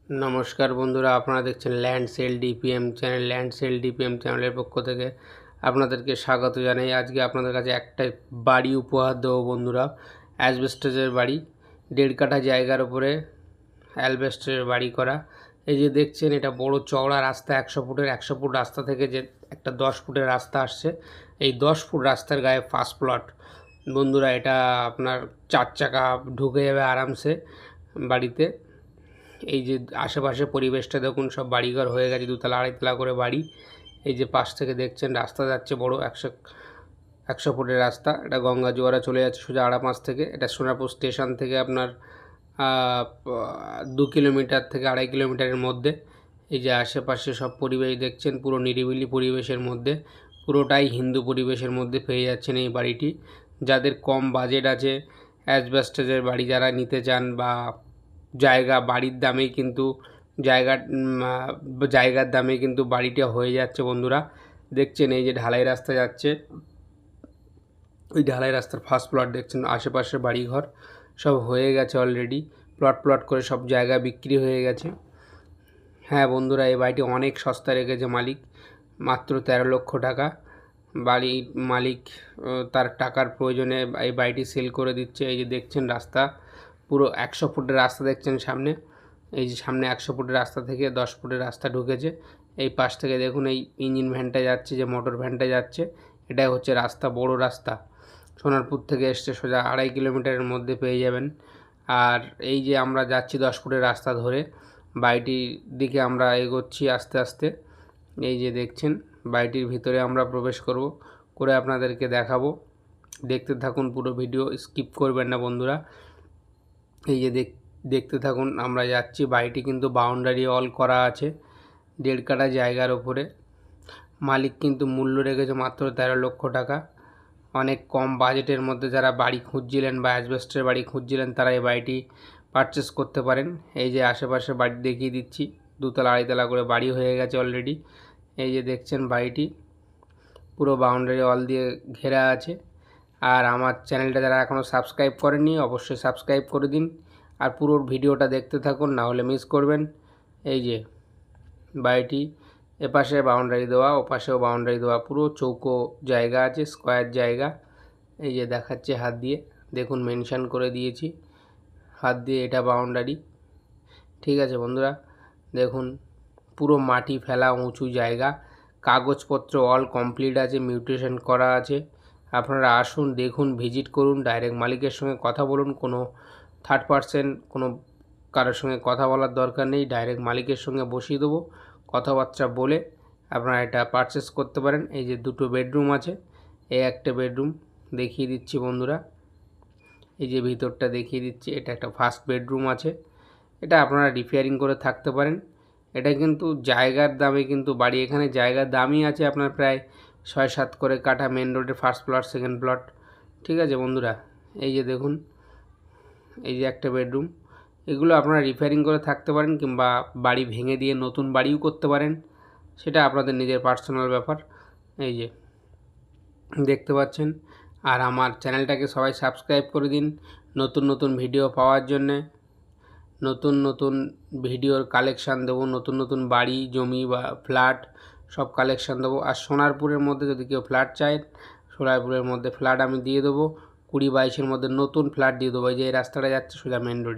নমস্কার বন্ধুরা, আপনারা দেখছেন land sale DPM channel. Land sale DPM চ্যানেলের পক্ষ থেকে আপনাদেরকে স্বাগত জানাই। আজকে আপনাদের কাছে একটা বাড়ি উপহার দেবো বন্ধুরা, অ্যাসবেস্টসের বাড়ি। 1.5 কাঠা জায়গার উপরে অ্যাসবেস্টসের বাড়ি করা। এই যে দেখছেন, এটা বড় চওড়া রাস্তা, 100 ফুটের। 100 ফুট রাস্তা থেকে যে একটা 10 ফুটের রাস্তা আসছে, এই 10 ফুট রাস্তার গায়ে ফার্স্ট প্লট বন্ধুরা। এটা আপনার 4 চাকা ঢুকে যাবে আরামসে বাড়িতে। এই যে আশেপাশে পরিবেশটা দেখুন, সব বাড়িঘর হয়ে গেছে, 2 তলা 2.5 তলা করে বাড়ি। এই যে পাশ থেকে দেখছেন রাস্তা যাচ্ছে বড় 100 ফুটের রাস্তা। এটা গঙ্গা জোয়ারা চলে যাচ্ছে সোজা আড়াপাঁচ থেকে। এটা সোনারপুর স্টেশন থেকে আপনার 2 কিলোমিটার থেকে 2.5 কিলোমিটারের মধ্যে। এই যে আশেপাশে সব পরিবেশ দেখছেন, পুরো নিরিবিলি পরিবেশের মধ্যে, পুরোটাই হিন্দু পরিবেশের মধ্যে পেয়ে যাচ্ছেন এই বাড়িটি। যাদের কম বাজেট আছে, অ্যাসবেস্টসের বাড়ি যারা নিতে চান, বা বাড়ির দামেই কিন্তু জায়গার দামে কিন্তু বাড়িটা হয়ে যাচ্ছে বন্ধুরা। দেখছেন এই যে ঢালাই রাস্তা যাচ্ছে, ওই ঢালাই রাস্তার ফার্স্ট প্লট দেখছেন। আশেপাশে বাড়িঘর সব হয়ে গেছে অলরেডি, প্লট করে সব জায়গা বিক্রি হয়ে গেছে। হ্যাঁ বন্ধুরা, এই বাড়িটি অনেক সস্তা রেখেছে মালিক, মাত্র 13 লক্ষ টাকা। বাড়ির মালিক তার টাকার প্রয়োজনে এই বাড়িটি সেল করে দিচ্ছে। এই যে দেখছেন রাস্তা, পুরো 100 ফুটের রাস্তা দেখছেন সামনে। এই যে সামনে 100 ফুটের রাস্তা থেকে 10 ফুটের রাস্তা ঢুকেছে। এই পাশ থেকে দেখুন এই ইঞ্জিন ভ্যানটা যাচ্ছে, যে মোটর ভ্যানটা যাচ্ছে, এটাই হচ্ছে রাস্তা, বড় রাস্তা। সোনারপুর থেকে এসছে সোজা 2.5 কিলোমিটারের মধ্যে পেয়ে যাবেন। আর এই যে আমরা যাচ্ছি 10 ফুটের রাস্তা ধরে বাড়িটির দিকে আমরা এগোচ্ছি আস্তে আস্তে। এই যে দেখছেন বাড়িটির ভিতরে আমরা প্রবেশ করে আপনাদেরকে দেখাবো। দেখতে থাকুন পুরো ভিডিও, স্কিপ করবেন না বন্ধুরা। এই যে দেখতে থাকুন, আমরা যাচ্ছি। বাড়িটি কিন্তু বাউন্ডারি অল করা আছে 1.5 কাঠা জায়গার ওপরে। মালিক কিন্তু মূল্য রেখেছে মাত্র 13 লক্ষ টাকা। অনেক কম বাজেটের মধ্যে যারা বাড়ি খুঁজছিলেন বা অ্যাসবেস্টের বাড়ি খুঁজছিলেন, তারা এই বাড়িটি পারচেস করতে পারেন। এই যে আশেপাশে বাড়ি দেখিয়ে দিচ্ছি, 2 তলা 2.5 তলা করে বাড়ি হয়ে গেছে অলরেডি। এই যে দেখছেন বাড়িটি পুরো বাউন্ডারি ওয়াল দিয়ে ঘেরা আছে। আর আমার চ্যানেলটা যারা এখনও সাবস্ক্রাইব করেননি, অবশ্যই সাবস্ক্রাইব করে দিন। আর পুরো ভিডিওটা দেখতে থাকুন, না হলে মিস করবেন। এই যে বাড়িটি, এপাশে বাউন্ডারি দেওয়া, ওপাশেও বাউন্ডারি দেওয়া, পুরো চৌকো জায়গা আছে, স্কোয়ার জায়গা। এই যে দেখাচ্ছে হাত দিয়ে, দেখুন মেনশন করে দিয়েছি হাত দিয়ে, এটা বাউন্ডারি। ঠিক আছে বন্ধুরা, দেখুন পুরো মাটি ফেলা উঁচু জায়গা, কাগজপত্র অল কমপ্লিট আছে, মিউটেশন করা আছে। আপনারা আসুন, দেখুন, ভিজিট করুন, ডাইরেক্ট মালিকের সঙ্গে কথা বলুন। কোনো থার্ড পারসন, কোনো কারোর সঙ্গে কথা বলার দরকার নেই। ডাইরেক্ট মালিকের সঙ্গে বসিয়ে দেবো, কথাবার্তা বলে আপনারা এটা পারচেস করতে পারেন। এই যে 2টো বেডরুম আছে, এই একটা বেডরুম দেখিয়ে দিচ্ছি বন্ধুরা। এই যে ভিতরটা দেখিয়ে দিচ্ছি, এটা একটা ফার্স্ট বেডরুম আছে। এটা আপনারা রিপেয়ারিং করে থাকতে পারেন। এটা কিন্তু জায়গার দামে কিন্তু বাড়ি, এখানে জায়গার দামই আছে আপনার প্রায় 6-7 করে কাঠা, মেন রোডের ফার্স্ট প্লট, সেকেন্ড প্লট। ঠিক আছে বন্ধুরা, এই যে দেখুন, এই যে একটা বেডরুম। এগুলো আপনারা রিপেয়ারিং করে থাকতে পারেন, কিংবা বাড়ি ভেঙে দিয়ে নতুন বাড়িও করতে পারেন, সেটা আপনাদের নিজের পার্সোনাল ব্যাপার। এই যে দেখতে পাচ্ছেন। আর আমার চ্যানেলটাকে সবাই সাবস্ক্রাইব করে দিন নতুন নতুন ভিডিও পাওয়ার জন্যে। নতুন ভিডিওর কালেকশান দেবো, নতুন বাড়ি, জমি বা ফ্ল্যাট সব কালেকশান দেবো। আর সোনারপুরের মধ্যে যদি কেউ ফ্ল্যাট চায়, সোনারপুরের মধ্যে ফ্ল্যাট আমি দিয়ে দেবো। 20-22-এর মধ্যে নতুন ফ্ল্যাট দিয়ে দেবো। এই যে এই রাস্তাটা যাচ্ছে সোজা মেন রোডে।